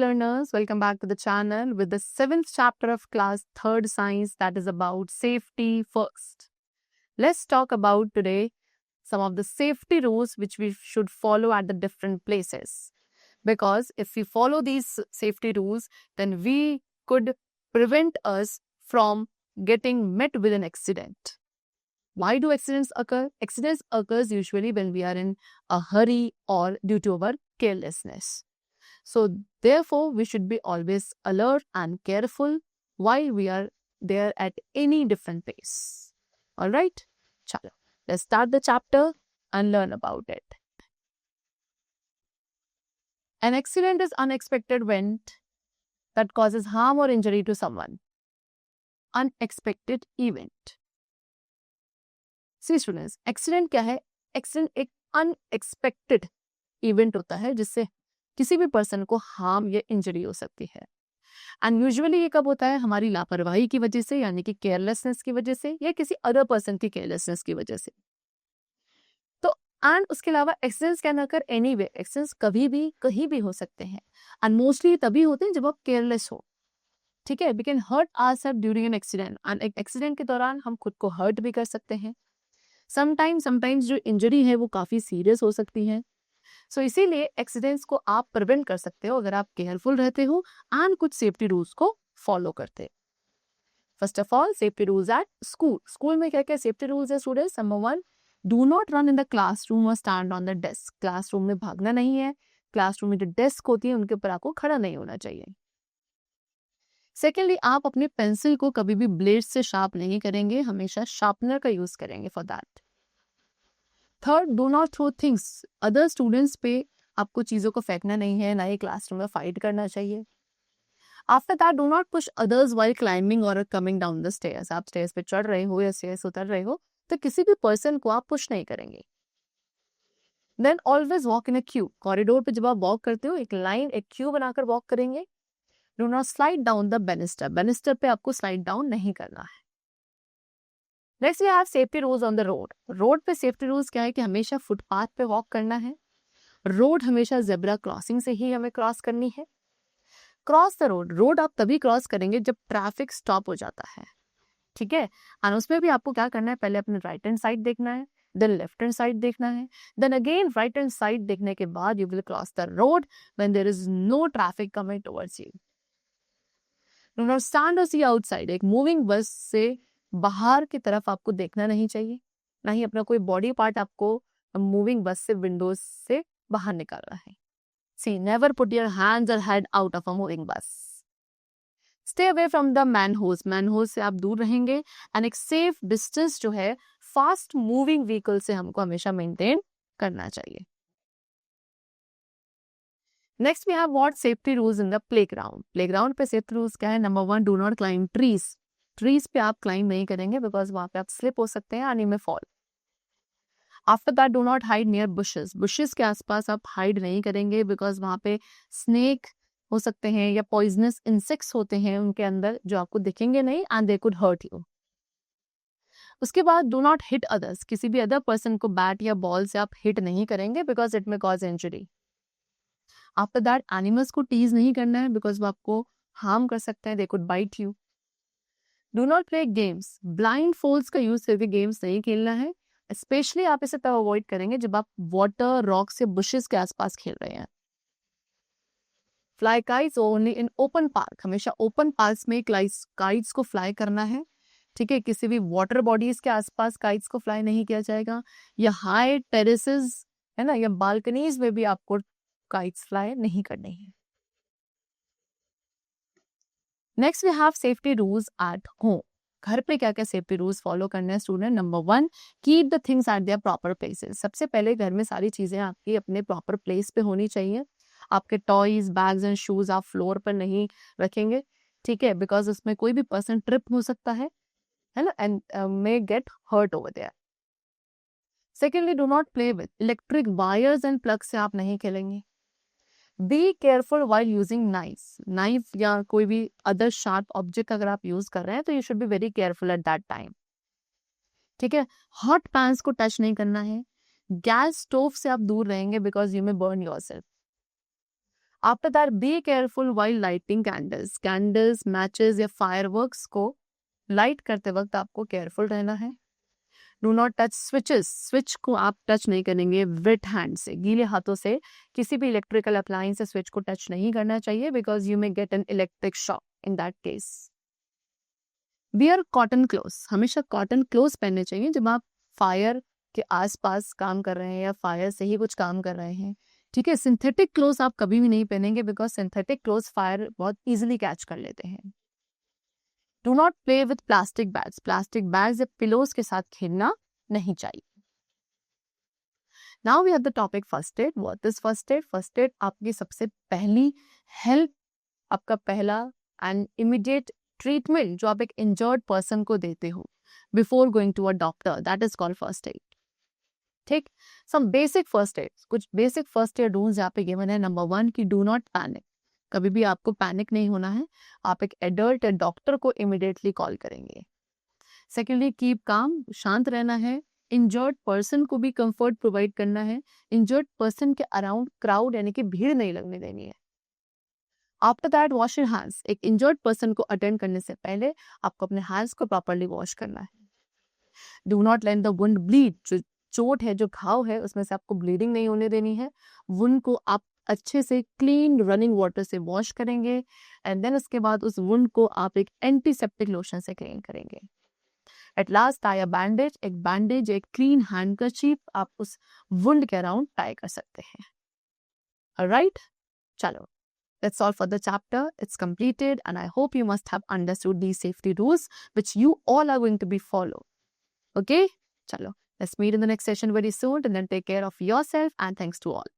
learners, welcome back to the channel with the 7th chapter of class 3rd science, that is about safety first. Let's talk about today some of the safety rules which we should follow at the different places. Because if we follow these safety rules, then we could prevent us from getting met with an accident. Why do accidents occur? Accidents occurs usually when we are in a hurry or due to our carelessness. So therefore, we should be always alert and careful while we are there at any different place. Alright? Chalo. Let's start the chapter and learn about it. An accident is unexpected event that causes harm or injury to someone. Unexpected event. See students, accident क्या है? Accident एक unexpected event होता है जिससे किसी भी person को harm या इंजरी हो सकती है. एंड यूजुअली ये कब होता है? हमारी लापरवाही की वजह से, यानी कि केयरलेसनेस की वजह से, या किसी अदर पर्सन की केयरलेसनेस की वजह से. तो एंड उसके अलावा accidents can occur anyway. Accidents कभी भी कहीं भी हो सकते हैं एंड मोस्टली तभी होते हैं जब आप केयरलेस हो. ठीक है, we can hurt ourself during an accident. And accident के दौरान हम खुद को हर्ट भी कर सकते हैं. समटाइम्स जो इंजरी है वो काफी सीरियस हो सकती है. सो इसीलिए एक्सीडेंट्स को आप प्रिवेंट कर सकते हो अगर आप केयरफुल रहते हो एंड कुछ सेफ्टी रूल्स को फॉलो करते हो. First of all, safety rules at school. School में क्या क्या सेफ्टी रूल्स है students? Number 1, do not run in the classroom और stand on the desk. Classroom में भागना नहीं है. क्लासरूम में जो डेस्क होती है उनके ऊपर आपको खड़ा नहीं होना चाहिए. सेकेंडली, आप अपने पेंसिल को कभी भी ब्लेड से शार्प नहीं करेंगे, हमेशा शार्पनर का यूज करेंगे for that. Third, do not throw things. Other students पे आपको चीजों को फेंकना नहीं है, ना ही क्लासरूम में फाइट करना चाहिए. After that, do not push others while climbing और कमिंग डाउन द स्टेयर्स. आप स्टेयर्स पे चढ़ रहे हो या स्टेयर्स उतर रहे हो तो किसी भी पर्सन को आप पुश नहीं करेंगे. Then always walk in a queue. Corridor पे जब आप वॉक करते हो एक लाइन, एक क्यू बनाकर वॉक करेंगे. Do not slide down the banister. Banister पे आपको स्लाइड डाउन नहीं करना है. Next we have safety rules on the road. Road पे सेफ्टी रूल्स क्या है कि हमेशा फुटपाथ पे वॉक करना है. रोड हमेशा जेब्रा क्रॉसिंग से ही हमें क्रॉस करनी है. Cross the road. रोड आप तभी क्रॉस करेंगे जब ट्रैफिक स्टॉप हो जाता है. ठीक है, और उसमें भी आपको क्या करना है? पहले अपने राइट हैंड साइड देखना है, देन लेफ्ट हैंड साइड देखना है, then again right hand side देखने के बाद you will cross the road when there is no traffic coming towards you. Do not stand और सी आउटसाइड. एक मूविंग बस से बाहर की तरफ आपको देखना नहीं चाहिए, ना ही अपना कोई बॉडी पार्ट आपको मूविंग बस से विंडोज से बाहर निकालना है. सी, नेवर पुट योर हैंड्स और head out of a moving बस. Stay away from the manholes. Manholes से आप दूर रहेंगे एंड एक सेफ डिस्टेंस जो है फास्ट मूविंग व्हीकल से हमको हमेशा मेंटेन करना चाहिए. Next we have what safety rules in the playground. Playground पे सेफ्टी रूल्स क्या है? Number 1, do not climb trees. Trees पे आप क्लाइंब नहीं करेंगे बिकॉज वहां पे आप स्लिप हो सकते हैं and you may fall. After that, do not hide near bushes. Bushes के आसपास आप हाइड नहीं करेंगे बिकॉज वहां पे स्नेक हो सकते हैं या पॉइजनस इंसेक्ट्स होते हैं उनके अंदर जो आपको दिखेंगे नहीं and they could hurt you. उसके बाद डू नॉट हिट अदर्स. किसी भी अदर पर्सन को बैट या बॉल से आप हिट नहीं करेंगे because it may cause injury. After that, animals को टीज नहीं करना है बिकॉज वो आपको हार्म कर सकते हैं, they could bite you. Do not play games. Blindfolds का यूज करके गेम्स नहीं खेलना है. स्पेशली आप इसे तब अवॉइड करेंगे जब आप वाटर, रॉक्स या बुशेस के आसपास खेल रहे हैं. Fly kites only in open park. हमेशा ओपन पार्क में काइट्स को फ्लाई करना है. ठीक है, किसी भी वाटर बॉडीज के आसपास काइट्स को फ्लाई नहीं किया जाएगा. या हाई टेरेसेस है ना, या बालकनीज में भी आपको काइट्स फ्लाई नहीं करनी है. Next we have safety rules at home. घर पे क्या क्या सेफ्टी रूल्स फॉलो करने हैं student? Number 1, keep the things at their proper places. सबसे पहले घर में सारी चीजें आपकी अपने प्रॉपर प्लेस पे होनी चाहिए. आपके टॉयज, बैग्स एंड शूज आप फ्लोर पर नहीं रखेंगे. ठीक है, बिकॉज उसमें कोई भी पर्सन ट्रिप हो सकता है ना, and may get hurt over there. Secondly, do not play with electric wires and plug. से आप नहीं खेलेंगे. Be careful while using knife या कोई भी अदर शार्प ऑब्जेक्ट अगर आप यूज कर रहे हैं तो you should be very careful at that time. ठीक है, हॉट पैन्स को टच नहीं करना है. गैस स्टोव से आप दूर रहेंगे because you may burn yourself. After that B careful while lighting candles, matches या फायरवर्क्स को लाइट करते वक्त आपको केयरफुल रहना है। Do not touch switches, switch को आप टच नहीं करेंगे वेट हैंड से, गीले हाथों से किसी भी इलेक्ट्रिकल अप्लायंस से स्विच को टच नहीं करना चाहिए, because you may get an electric shock in that case. Wear cotton clothes, हमेशा कॉटन क्लोथ्स पहनने चाहिए जब आप फायर के आसपास काम कर रहे हैं या फायर से ही कुछ काम कर रहे हैं, ठीक है। सिंथेटिक क्लोथ्स आप कभी भी नहीं पहनेंगे, बिकॉज सिंथेटिक क्लोथ्स फायर बहुत इजीली कैच कर लेते हैं। Do not play with plastic bags, plastic bags या पिलोज के साथ खेलना नहीं चाहिए। Now we have the topic first aid. What is first aid? First aid आपकी सबसे पहली हेल्प, आपका पहला एंड इमीडिएट ट्रीटमेंट जो आप एक इंजर्ड पर्सन को देते हो before going to a doctor, that is called first aid. ठीक, सम बेसिक फर्स्ट एड, कुछ बेसिक फर्स्ट एड रूल्स यहाँ पे गिवन है। नंबर 1 की डू नॉट पैनिक, कभी भी आपको पैनिक नहीं होना है, आप एक एडल्ट या डॉक्टर को इमिडिएटली कॉल करेंगे। सेकेंडली कीप काम, शांत रहना है, इंजर्ड पर्सन को भी कंफर्ट प्रोवाइड करना है, इंजर्ड पर्सन के अराउंड क्राउड यानी कि भीड़ नहीं लगने देनी है। After that wash your hands, एक इंजर्ड पर्सन को अटेंड करने से पहले आपको अपने हैंड्स को प्रॉपरली वॉश करना है। Do not let the wound bleed, जो चोट है, जो घाव है, उसमें से आपको ब्लीडिंग नहीं होने देनी है। वुंड को आप अच्छे से क्लीन रनिंग वाटर से वॉश करेंगे एंड देन उसके बाद उस वुंड को आप एक एंटीसेप्टिक लोशन से क्लीन करेंगे। At last tie a bandage, एक बैंडेज, एक क्लीन हैंडकरचीफ आप उस वुंड के अराउंड टाई कर सकते हैं। ऑलराइट, चलो, that's all for the chapter. It's completed and I hope you must have understood these safety rules which you all are going to be follow. Okay? Chalo, let's meet in the next session very soon and then take care of yourself and thanks to all.